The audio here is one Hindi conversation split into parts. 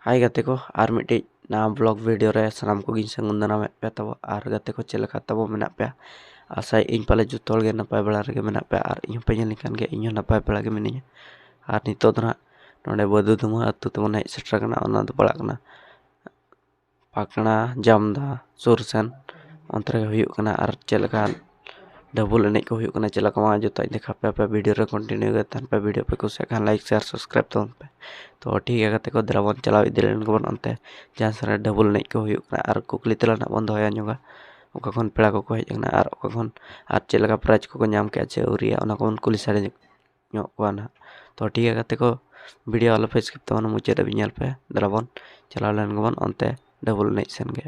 हाय गते को आर मिट्टी ना ब्लॉग वीडियो रे सानाम को गिन संगुंदना में पे तब आर गते को चेलका तब मेना पे आशा इन पाले जुतोल गे नपाय बड़ा रे मेना पे आर इन पे निकान गे इन नपाय बड़ा गे मिनिया आर नितो दना नोडे बदु दुमा अतु तो ने सेटर कना ओना दो पड़ा कना पाकना जामदा सुरसन अंतरे हुयु कना आर चेलका डबल एने को हुयु कना चेलका मा जो ताई देखा पे वीडियो रे कंटिन्यू गे तन पे वीडियो पे कुछ खान लाइक शेयर सब्सक्राइब तो पे तो ठीक है गते को द्रवन चलाव इदिलेन को बन अंते जहां सारा डबल एने को हुयु कना आर कुकली तला ना बंद होया नुगा ओका खन पेड़ा को हेज कना आर ओका खन आर चेलका प्राइज को नाम के छे उरिया ओना को कुली सारे ᱧᱚᱜ ᱠᱚᱣᱟ ᱱᱟᱦᱟᱜ ᱛᱚ ᱴᱷᱤᱠ ᱜᱮᱭᱟ ᱜᱟᱛᱮ ᱠᱚ ᱵᱷᱤᱰᱤᱭᱳ ᱟᱞᱚᱯᱮ ᱥᱠᱤᱯ ᱛᱟᱵᱚᱱᱟ ᱢᱩᱪᱟᱹᱫ ᱫᱷᱟᱹᱵᱤᱡ ᱧᱮᱞ ᱯᱮ ᱫᱮᱞᱟᱵᱚᱱ ᱪᱟᱞᱟᱣ ᱞᱮᱱ ᱜᱮᱵᱚᱱ ᱚᱱᱛᱮ ᱰᱟᱵᱩᱞ ᱮᱱᱮᱡ ᱥᱮᱱ ᱜᱮ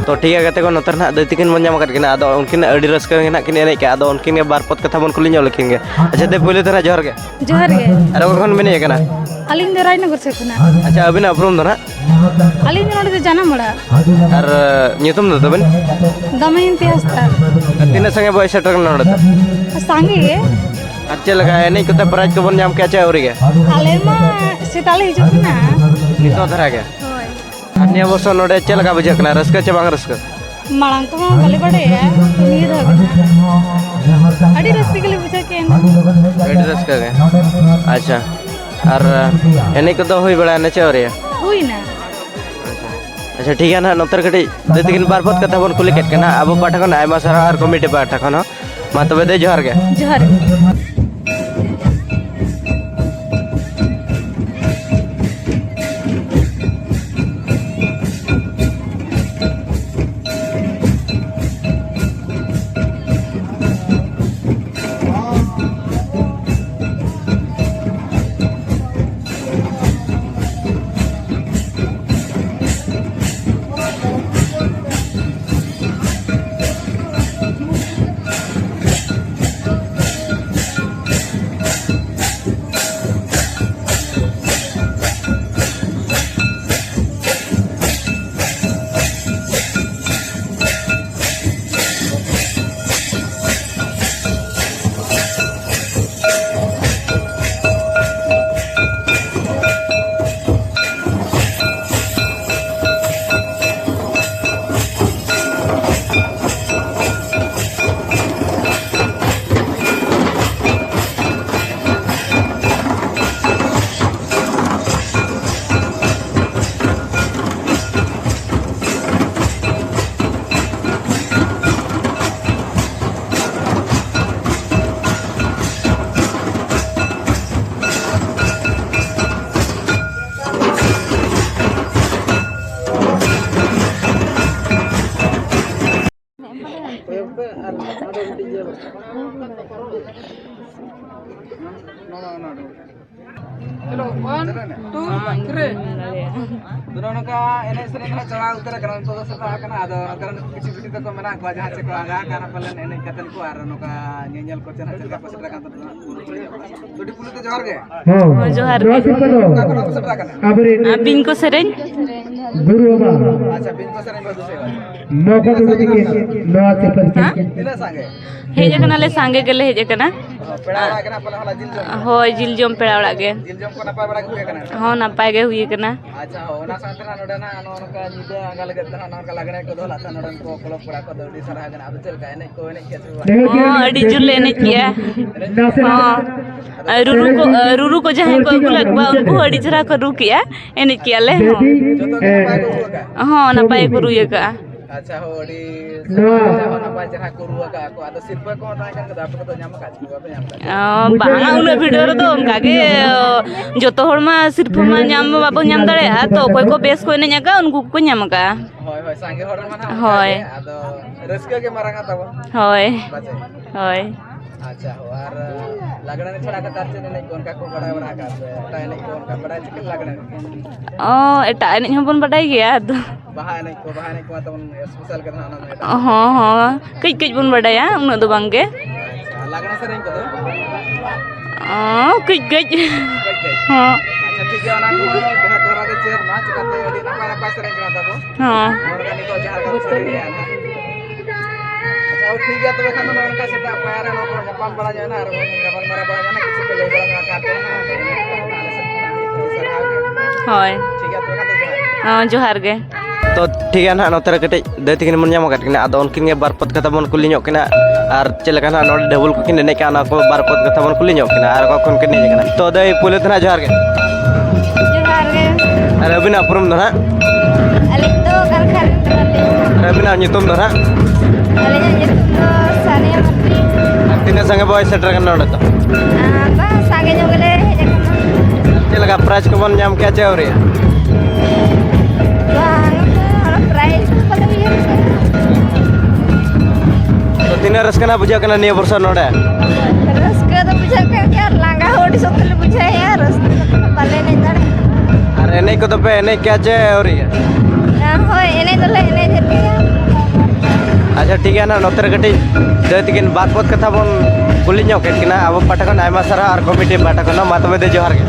तो ठीक है गते को नतर ना दैतिकिन बन जाम किन आदो उनकिन अडी रस्कर ना किन एने के आदो उनकिन के बार पद कथा बन कुली ᱧᱚ लखिन गे अच्छा दे पहिले तना जोहर गे अरे कोन मेने कना अलिंग दे रायनगर से खुना अच्छा अबिना अपरुम दो ना अलिंग नोडे दे जाना मड़ा और ᱧᱩᱛᱩᱢ दो तबन दमयंती हस्ता तीन संगे बॉय सेटर नोडे सांगे गे अच्छा लगा एने कते प्राइज को बन जाम के अच्छा औरी गे आले मा सेताले हिजु खुना नितो धरा गे होय अन्य वर्ष नोडे चे लगा बुझे कना रस्का चे बांग रस्का मांग तो बले बड़े है नी द अडी रस्के के लिए बुझे के अडी रस्का गे अच्छा और एने को तो होई बड़ा ने चे औरी हुई ना अच्छा ठीक है ना नतर कटी दैतिकिन बार पद कथा बन कुली केट कना अब पाठकन आयमा सारा आर कमिटी पाठकन मा तबे दे जोहर गे जोहर चलो 1 2 3 दोनों नका एने सेरे ना चला उतर करन तो सता kana ado karena kisi kisi ko mena ko jahan se ko aga kana palen ene katen ko ar noka nyenyal ko chana chaka pasra kan to di pulu te johar ge जोहार गे ka ko pasra kana बिन को सेरेन acha bin ko sere badu se tila sange hedge कना ले सांगे गेले हेज कना peda ora kana pala hala jil jom होय जिल जोम पेड़ा ओड़ा गे jil jom ko napa bada ko kana हो नापाय गे हुई कना acha ona sante na noda na noka nyida angal ge na noka lagane ko do lata nodan ko kolok pura ko do di sarah gana adu tel ka ene ko ene ke ओ अडी जुल लेने किया हां रुरु को जहां को गुलक बा उनको अडी जरा को रु किया एने किया ले joto ke napa ko ka हां नापाय को रुए का acha ho di ho napa jara ko ru ka ko ado silpa ko ta kan ka dapat ko nyam ka ko apa nyam ka बांगा उन वीडियो रे तो उनका के जोतो हर मा सिर्फ मा ᱧᱟᱢ बाबो ᱧᱟᱢ दाड़ेया तो कोई को बेस को ने ᱧᱟका उनको को ᱧᱟᱢ का hoy hoy sange hor mana hoy ado reska ke maranga tabo होय bace होय acha ho ar lagana ne thoda ka tarche ne kon ka ko bada bada ka ta ne kon ka bada chikil lagana ओ एटा एने हबन बडाई गया तो baha ne ko tabon special ka na na हां हां कई कई बन बडाया उन दो बांगे acha lagana sereng ko do कई कई हां acha thik ya ona ko behat thora ke cher na chikate adi napa napa sereng kana tabo हां और का ni ko jahar ka sereng ya acha ठीक है तो खाना ना उनका सेटा पायर है ना जापान बड़ा जाए ना और जापान बड़ा बड़ा जाए ना किसी को ले बड़ा का तो होय ठीक है तो खाते जाए हां जोहार गे तो ठीक है ना नोतर कटे दे तिकिन मन ᱧᱟᱢ ᱠᱟᱫ ᱠᱤᱱᱟ ᱟᱫᱚ ᱩᱱᱠᱤᱱ ᱜᱮ ᱵᱟᱨᱯᱚᱫ ᱠᱟᱛᱷᱟ ᱵᱚᱱ ᱠᱩᱞᱤ ᱧᱚᱜ ᱠᱤᱱᱟ ᱟᱨ ᱪᱮᱫ ᱞᱮᱠᱟ ᱱᱟᱜ ᱱᱚᱰᱮ ᱰᱟᱵᱩᱞ ᱠᱚ ᱠᱤᱱ ᱮᱱᱮᱡ ᱠᱟᱱᱟ ᱚᱱᱟ ᱠᱚ ᱵᱟᱨᱯᱚᱫ ᱠᱟᱛᱷᱟ ᱵᱚᱱ ᱠᱩᱞᱤ ᱧᱚᱜ ᱠᱤᱱᱟ ᱟᱨ ᱠᱚᱠᱷᱚᱱ ᱠᱤᱱ ᱮᱱᱮᱡ ᱠᱟᱱᱟ ᱛᱚ ᱫᱟᱹᱭ ᱯᱩᱭᱞᱩ ᱛᱮᱱᱟᱜ ᱡᱚᱦᱟᱨ ᱜᱮ जोहार गे ᱟᱨ ᱟᱹᱵᱤᱱᱟᱜ ᱩᱯᱨᱩᱢ ᱫᱚ ᱱᱟᱜ अली तो कारखान ᱟᱨ ᱟᱹᱵᱤᱱᱟᱜ ᱧᱩᱛᱩᱢ ᱫᱚ ᱱᱟᱜ अली ये तो सानिया मत्री ᱟᱨ ᱛᱤᱱᱟᱹᱜ ᱥᱟᱸᱜᱮ ᱵᱚᱭ ᱥᱮᱴᱮᱨ ᱠᱟᱱᱟ ᱱᱚᱰᱮ ᱫᱚ बा सागे जोगले हेज कना ᱪᱮᱫ ᱞᱮᱠᱟ ᱯᱨᱟइᱡᱽ ᱠᱚᱵᱚᱱ ᱧᱟᱢ ᱠᱮᱜᱼᱟ ᱪᱮ ᱟᱹᱣᱨᱤ बांग प्राइस पता भी तो तीन रस्का ना बुझा कना निया बरसा नोडे रस्के तो बुझा के लांगा होडी सोतल बुझा यार रस्के तो बाले नहीं दड़े और एने को तो पे एने क्या चे अवरी ना होय एने तो ले एने धरके अच्छा ठीक है ना नोतर कटी दे तिकिन बात बात कथा बोन कुली ᱧᱚᱜ ᱠᱮᱫ ᱠᱤᱱᱟ ᱟᱵᱚ ᱯᱟᱴᱟ ᱠᱷᱚᱱ ᱟᱭᱢᱟ ᱥᱟᱨᱦᱟᱣ ᱟᱨ ᱠᱚᱢᱤᱴᱤ ᱯᱟᱴᱟ ᱠᱷᱚᱱ ᱢᱟ ᱛᱚᱵᱮ ᱫᱮ ᱡᱚᱦᱟᱨ ᱜᱮ